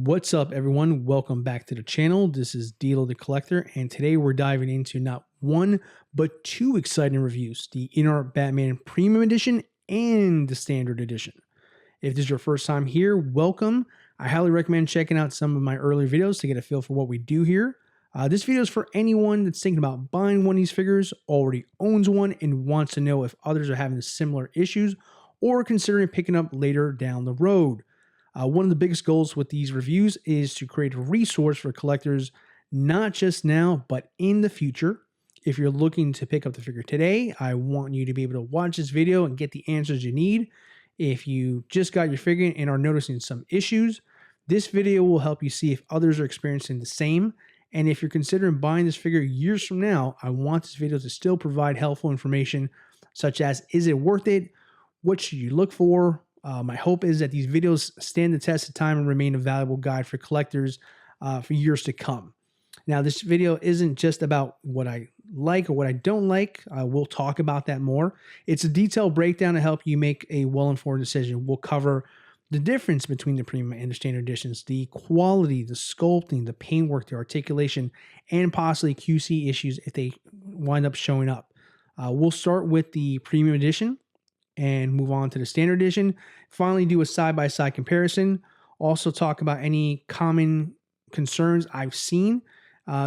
What's up, everyone? Welcome back to the channel. This is Dilo the Collector, and today we're diving into not one, but two exciting reviews, the Inart Batman Premium Edition and the Standard Edition. If this is your first time here, welcome. I highly recommend checking out some of my earlier videos to get a feel for what we do here. This video is for anyone that's thinking about buying one of these figures, already owns one, and wants to know if others are having similar issues or considering picking up later down the road. One of the biggest goals with these reviews is to create a resource for collectors, not just now, but in the future. If you're looking to pick up the figure today, I want you to be able to watch this video and get the answers you need. If you just got your figure and are noticing some issues, this video will help you see if others are experiencing the same. And if you're considering buying this figure years from now, I want this video to still provide helpful information, such as, is it worth it? What should you look for? My hope is that these videos stand the test of time and remain a valuable guide for collectors for years to come. Now, this video isn't just about what I like or what I don't like. We'll talk about that more. It's a detailed breakdown to help you make a well-informed decision. We'll cover the difference between the premium and the standard editions, the quality, the sculpting, the paintwork, the articulation, and possibly QC issues if they wind up showing up. We'll start with the premium edition and move on to the standard edition. Finally, do a side-by-side comparison. Also talk about any common concerns I've seen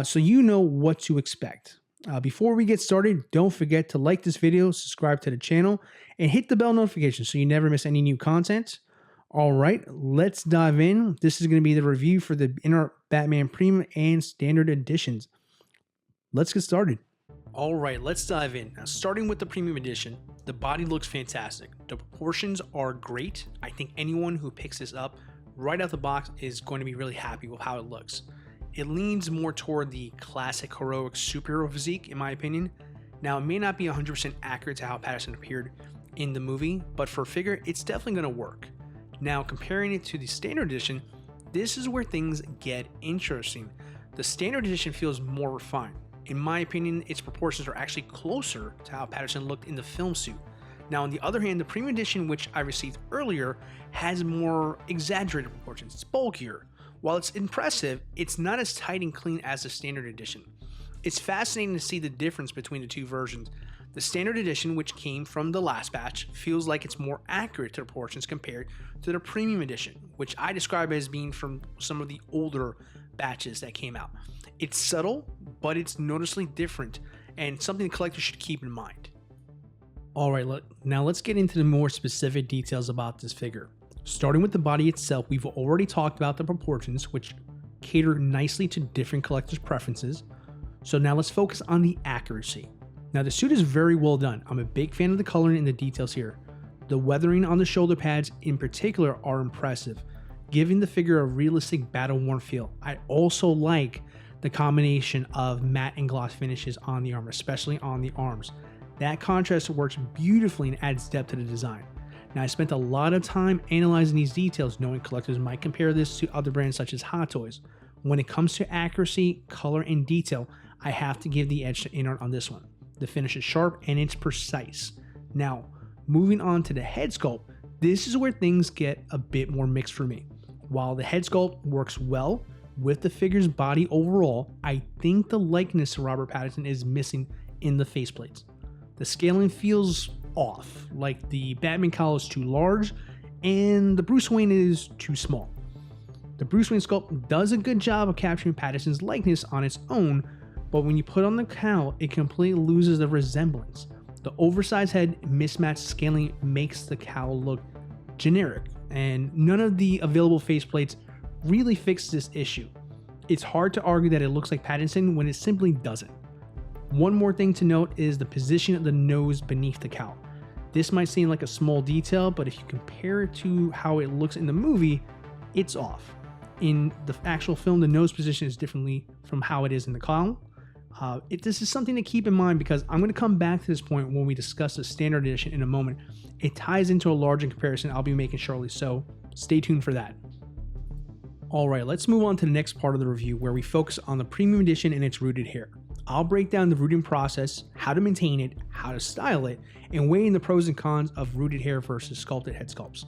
so you know what to expect. Before we get started, don't forget to like this video, subscribe to the channel, and hit the bell notification so you never miss any new content. All right, let's dive in. This is going to be the review for the Inart Batman Premium and Standard Editions. Let's get started. All right, let's dive in. Now, starting with the Premium Edition, the body looks fantastic. The proportions are great. I think anyone who picks this up right out the box is going to be really happy with how it looks. It leans more toward the classic heroic superhero physique, in my opinion. Now, it may not be 100% accurate to how Patterson appeared in the movie, but for a figure, it's definitely going to work. Now, comparing it to the Standard Edition, this is where things get interesting. The Standard Edition feels more refined. In my opinion, its proportions are actually closer to how Patterson looked in the film suit. Now, on the other hand, the Premium Edition, which I received earlier, has more exaggerated proportions. It's bulkier. While it's impressive, it's not as tight and clean as the Standard Edition. It's fascinating to see the difference between the two versions. The Standard Edition, which came from the last batch, feels like it's more accurate to the proportions compared to the Premium Edition, which I describe as being from some of the older batches that came out. It's subtle, but it's noticeably different and something the collector should keep in mind. All right, now let's get into the more specific details about this figure. Starting with the body itself, we've already talked about the proportions, which cater nicely to different collectors' preferences. So now let's focus on the accuracy. Now, the suit is very well done. I'm a big fan of the coloring and the details here. The weathering on the shoulder pads in particular are impressive, giving the figure a realistic battle-worn feel. I also like the combination of matte and gloss finishes on the armor, especially on the arms. That contrast works beautifully and adds depth to the design. Now, I spent a lot of time analyzing these details, knowing collectors might compare this to other brands such as Hot Toys. When it comes to accuracy, color, and detail, I have to give the edge to Inart on this one. The finish is sharp and it's precise. Now, moving on to the head sculpt, this is where things get a bit more mixed for me. While the head sculpt works well with the figure's body overall, I think the likeness to Robert Pattinson is missing in the faceplates. The scaling feels off, like the Batman cowl is too large and the Bruce Wayne is too small. The Bruce Wayne sculpt does a good job of capturing Pattinson's likeness on its own, but when you put on the cowl, it completely loses the resemblance. The oversized head mismatched scaling makes the cowl look generic, and none of the available faceplates really fix this issue. It's hard to argue that it looks like Pattinson when it simply doesn't. One more thing to note is the position of the nose beneath the cowl. This might seem like a small detail, but if you compare it to how it looks in the movie, it's off. In the actual film, the nose position is differently from how it is in the cowl. This is something to keep in mind because I'm going to come back to this point when we discuss the Standard Edition in a moment. It ties into a larger comparison I'll be making shortly, so stay tuned for that. All right, let's move on to the next part of the review where we focus on the Premium Edition and its rooted hair. I'll break down the rooting process, how to maintain it, how to style it, and weigh in the pros and cons of rooted hair versus sculpted head sculpts.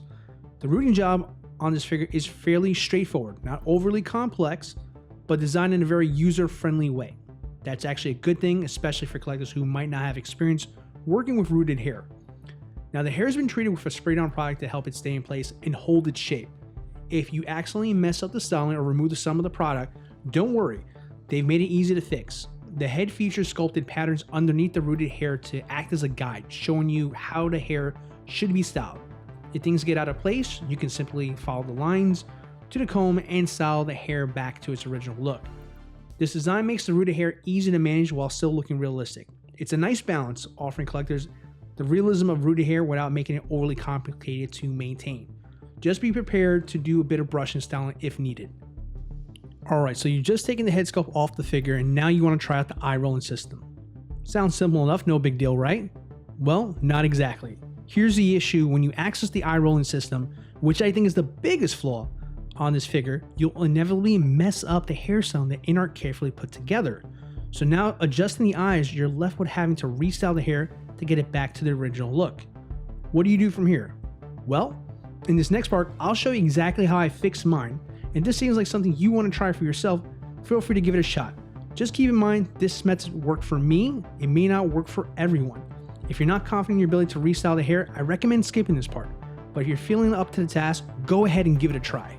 The rooting job on this figure is fairly straightforward, not overly complex, but designed in a very user-friendly way. That's actually a good thing, especially for collectors who might not have experience working with rooted hair. Now, the hair has been treated with a spray-down product to help it stay in place and hold its shape. If you accidentally mess up the styling or remove some of the product, don't worry, they've made it easy to fix. The head features sculpted patterns underneath the rooted hair to act as a guide, showing you how the hair should be styled. If things get out of place, you can simply follow the lines to the comb and style the hair back to its original look. This design makes the rooted hair easy to manage while still looking realistic. It's a nice balance, offering collectors the realism of rooted hair without making it overly complicated to maintain. Just be prepared to do a bit of brush and styling if needed. Alright, so you've just taken the head sculpt off the figure and now you want to try out the eye rolling system. Sounds simple enough, no big deal, right? Well, not exactly. Here's the issue: when you access the eye rolling system, which I think is the biggest flaw on this figure, you'll inevitably mess up the hairstyle that Inart carefully put together. So now, adjusting the eyes, you're left with having to restyle the hair to get it back to the original look. What do you do from here? Well, in this next part, I'll show you exactly how I fixed mine, and if this seems like something you want to try for yourself, feel free to give it a shot. Just keep in mind, this method worked for me, it may not work for everyone. If you're not confident in your ability to restyle the hair, I recommend skipping this part, but if you're feeling up to the task, go ahead and give it a try.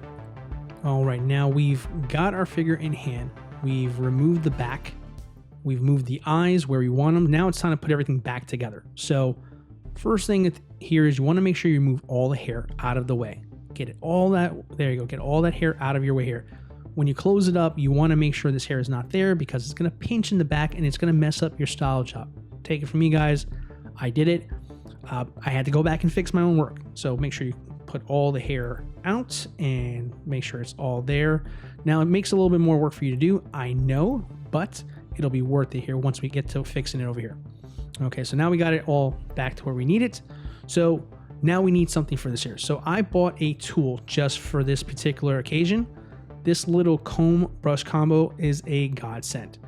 Alright, now we've got our figure in hand, we've removed the back, we've moved the eyes where we want them. Now it's time to put everything back together. So first thing here is you want to make sure you move all the hair out of the way. Get it all that, there you go, get all that hair out of your way here. When you close it up, you want to make sure this hair is not there because it's going to pinch in the back and it's going to mess up your style job. Take it from me, guys. I did it. I had to go back and fix my own work. So make sure you put all the hair out and make sure it's all there. Now it makes a little bit more work for you to do, I know, but it'll be worth it here once we get to fixing it over here. Okay, so now we got it all back to where we need it. So now we need something for this hair. So I bought a tool just for this particular occasion. This little comb brush combo is a godsend.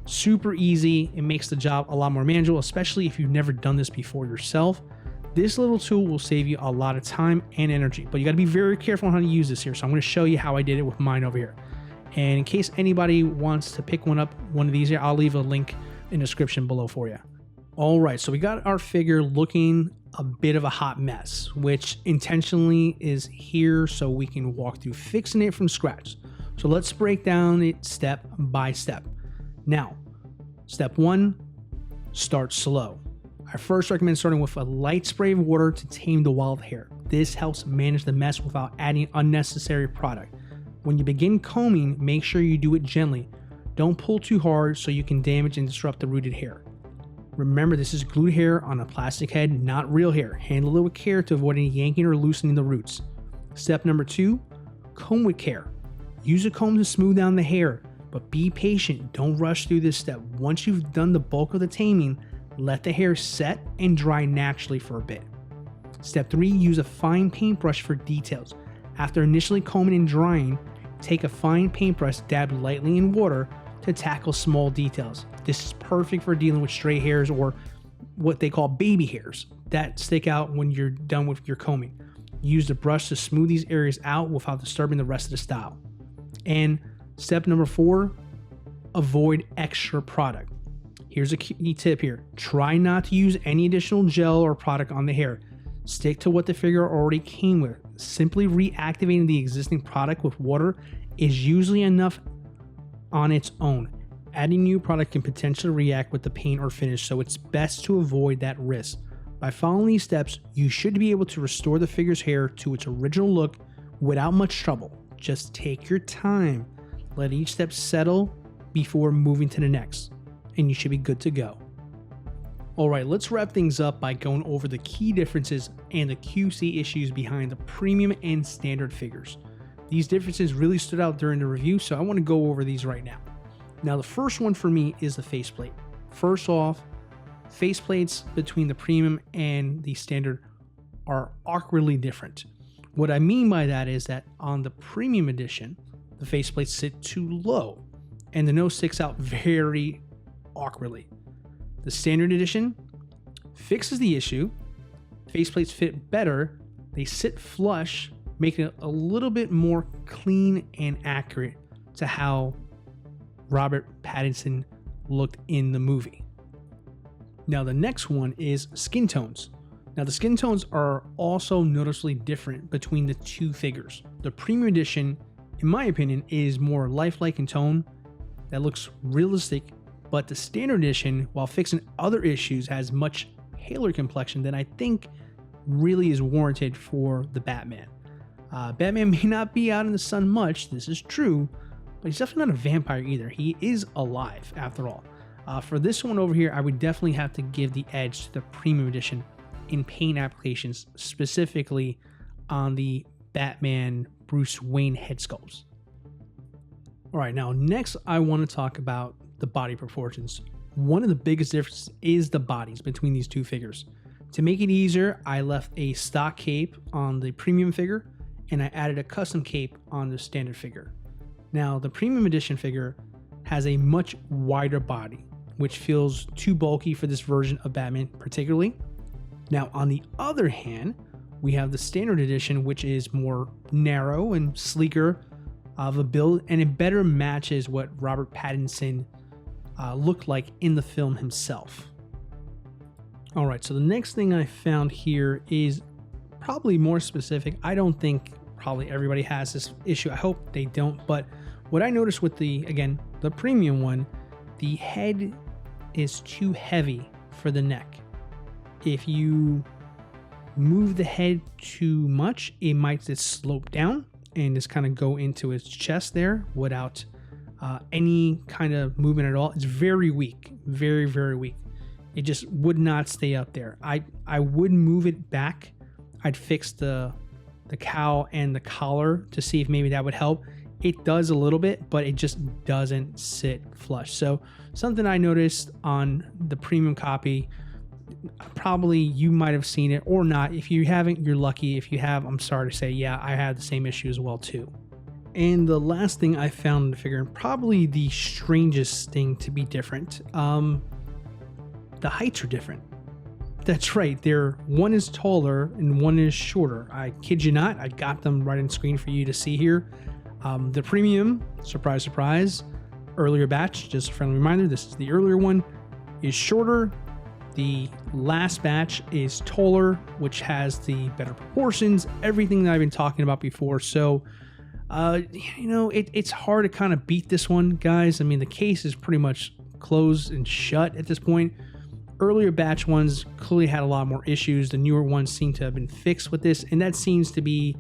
Super easy. It makes the job a lot more manageable, especially if you've never done this before yourself. This little tool will save you a lot of time and energy, but you got to be very careful on how to use this here. So I'm going to show you how I did it with mine over here. And in case anybody wants to pick one up, one of these here, I'll leave a link in the description below for you. All right, so we got our figure looking a bit of a hot mess, which intentionally is here so we can walk through fixing it from scratch. So let's break down it step by step. Now, step one, start slow. I first recommend starting with a light spray of water to tame the wild hair. This helps manage the mess without adding unnecessary product. When you begin combing, make sure you do it gently. Don't pull too hard so you can damage and disrupt the rooted hair. Remember, this is glued hair on a plastic head, not real hair. Handle it with care to avoid any yanking or loosening the roots. Step number two, comb with care. Use a comb to smooth down the hair, but be patient. Don't rush through this step. Once you've done the bulk of the taming, let the hair set and dry naturally for a bit. Step three, use a fine paintbrush for details. After initially combing and drying, take a fine paintbrush dabbed lightly in water to tackle small details. This is perfect for dealing with stray hairs or what they call baby hairs that stick out when you're done with your combing. Use the brush to smooth these areas out without disturbing the rest of the style. And step number four, avoid extra product. Here's a key tip here. Try not to use any additional gel or product on the hair. Stick to what the figure already came with. Simply reactivating the existing product with water is usually enough on its own. Adding new product can potentially react with the paint or finish, so it's best to avoid that risk. By following these steps, you should be able to restore the figure's hair to its original look without much trouble. Just take your time. Let each step settle before moving to the next, and you should be good to go. Alright, let's wrap things up by going over the key differences and the QC issues behind the premium and standard figures. These differences really stood out during the review, so I want to go over these right now. Now, the first one for me is the faceplate. First off, faceplates between the premium and the standard are awkwardly different. What I mean by that is that on the premium edition, the faceplates sit too low and the nose sticks out very awkwardly. The standard edition fixes the issue. Faceplates fit better, they sit flush, making it a little bit more clean and accurate to how Robert Pattinson looked in the movie. Now, the next one is skin tones. Now, the skin tones are also noticeably different between the two figures. The premium edition, in my opinion, is more lifelike in tone, that looks realistic, but the standard edition, while fixing other issues, has much paler complexion than I think really is warranted for the Batman. Batman may not be out in the sun much, this is true, but he's definitely not a vampire either. He is alive, after all. For this one over here, I would definitely have to give the edge to the premium edition in paint applications, specifically on the Batman Bruce Wayne head sculpts. All right, now next I want to talk about the body proportions. One of the biggest differences is the bodies between these two figures. To make it easier, I left a stock cape on the premium figure and I added a custom cape on the standard figure. Now, the premium edition figure has a much wider body, which feels too bulky for this version of Batman particularly. Now, on the other hand, we have the standard edition, which is more narrow and sleeker of a build, and it better matches what Robert Pattinson looked like in the film himself. All right, so the next thing I found here is probably more specific. I don't think probably everybody has this issue. I hope they don't, but what I noticed with the premium one, the head is too heavy for the neck. If you move the head too much, it might just slope down and just kind of go into his chest there without any kind of movement at all. It's very weak, very, very weak. It just would not stay up there. I would move it back. I'd fix the cowl and the collar to see if maybe that would help. It does a little bit, but it just doesn't sit flush. So something I noticed on the premium copy, probably you might have seen it or not. If you haven't, you're lucky. If you have, I'm sorry to say, yeah, I had the same issue as well too. And the last thing I found in the figure, and probably the strangest thing to be different, the heights are different. That's right, one is taller and one is shorter. I kid you not, I got them right on screen for you to see here. The premium, surprise, surprise, earlier batch, just a friendly reminder, this is the earlier one, is shorter. The last batch is taller, which has the better proportions, everything that I've been talking about before. So, it's hard to kind of beat this one, guys. I mean, the case is pretty much closed and shut at this point. Earlier batch ones clearly had a lot more issues. The newer ones seem to have been fixed with this, and that seems to be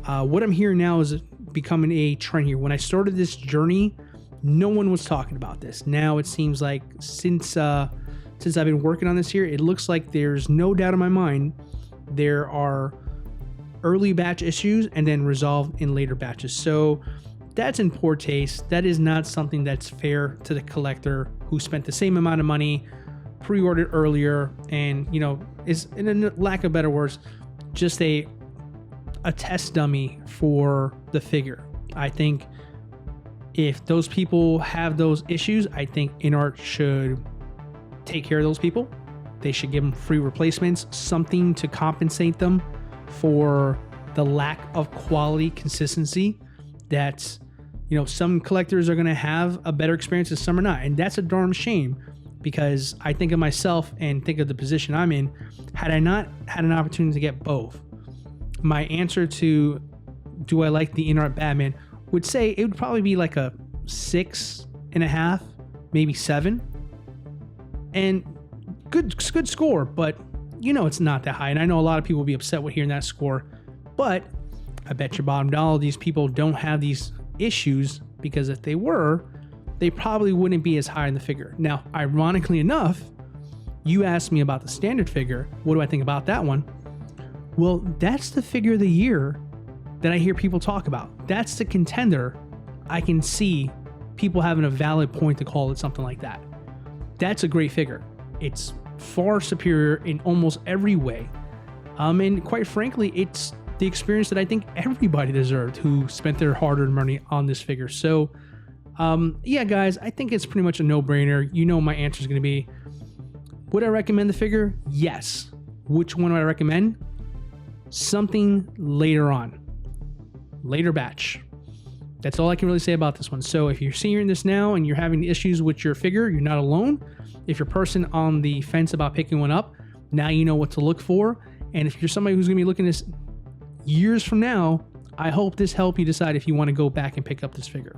what I'm hearing now is becoming a trend here. When I started this journey, no one was talking about this. Now it seems like since I've been working on this here, it looks like there's no doubt in my mind there are early batch issues and then resolved in later batches. So that's in poor taste. That is not something that's fair to the collector who spent the same amount of money, pre-ordered earlier, and is, in a lack of better words, just a test dummy for the figure. I think if those people have those issues, I think Inart should take care of those people. They should give them free replacements, something to compensate them for the lack of quality consistency that some collectors are going to have a better experience and some are not, and that's a darn shame. Because I think of myself and think of the position I'm in. Had I not had an opportunity to get both, my answer to do I like the Inart Batman would say it would probably be like a 6.5, maybe 7. And good score, but it's not that high. And I know a lot of people will be upset with hearing that score, but I bet your bottom dollar these people don't have these issues, because if they were, they probably wouldn't be as high in the figure. Now, ironically enough, you asked me about the standard figure. What do I think about that one? Well, that's the figure of the year that I hear people talk about. That's the contender. I can see people having a valid point to call it something like that. That's a great figure. It's far superior in almost every way. And quite frankly, it's the experience that I think everybody deserved who spent their hard-earned money on this figure. So, yeah, guys, I think it's pretty much a no-brainer. My answer is going to be, would I recommend the figure? Yes. Which one would I recommend? Something later on. later batch. That's all I can really say about this one. So if you're seeing this now and you're having issues with your figure, you're not alone. If you're a person on the fence about picking one up, now you know what to look for. And if you're somebody who's going to be looking at this years from now, I hope this helped you decide if you want to go back and pick up this figure.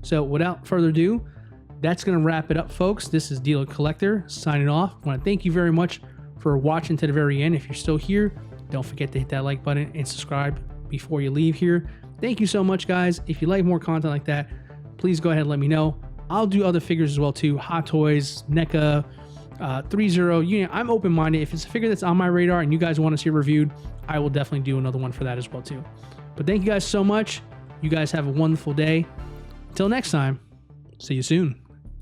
So without further ado, that's going to wrap it up, folks. This is Dealer Collector signing off. I want to thank you very much for watching to the very end. If you're still here, don't forget to hit that like button and subscribe before you leave here. Thank you so much, guys. If you like more content like that, please go ahead and let me know. I'll do other figures as well too. Hot Toys, NECA, 3-0. I'm open-minded. If it's a figure that's on my radar and you guys want to see it reviewed, I will definitely do another one for that as well too. But thank you guys so much. You guys have a wonderful day. Until next time, see you soon.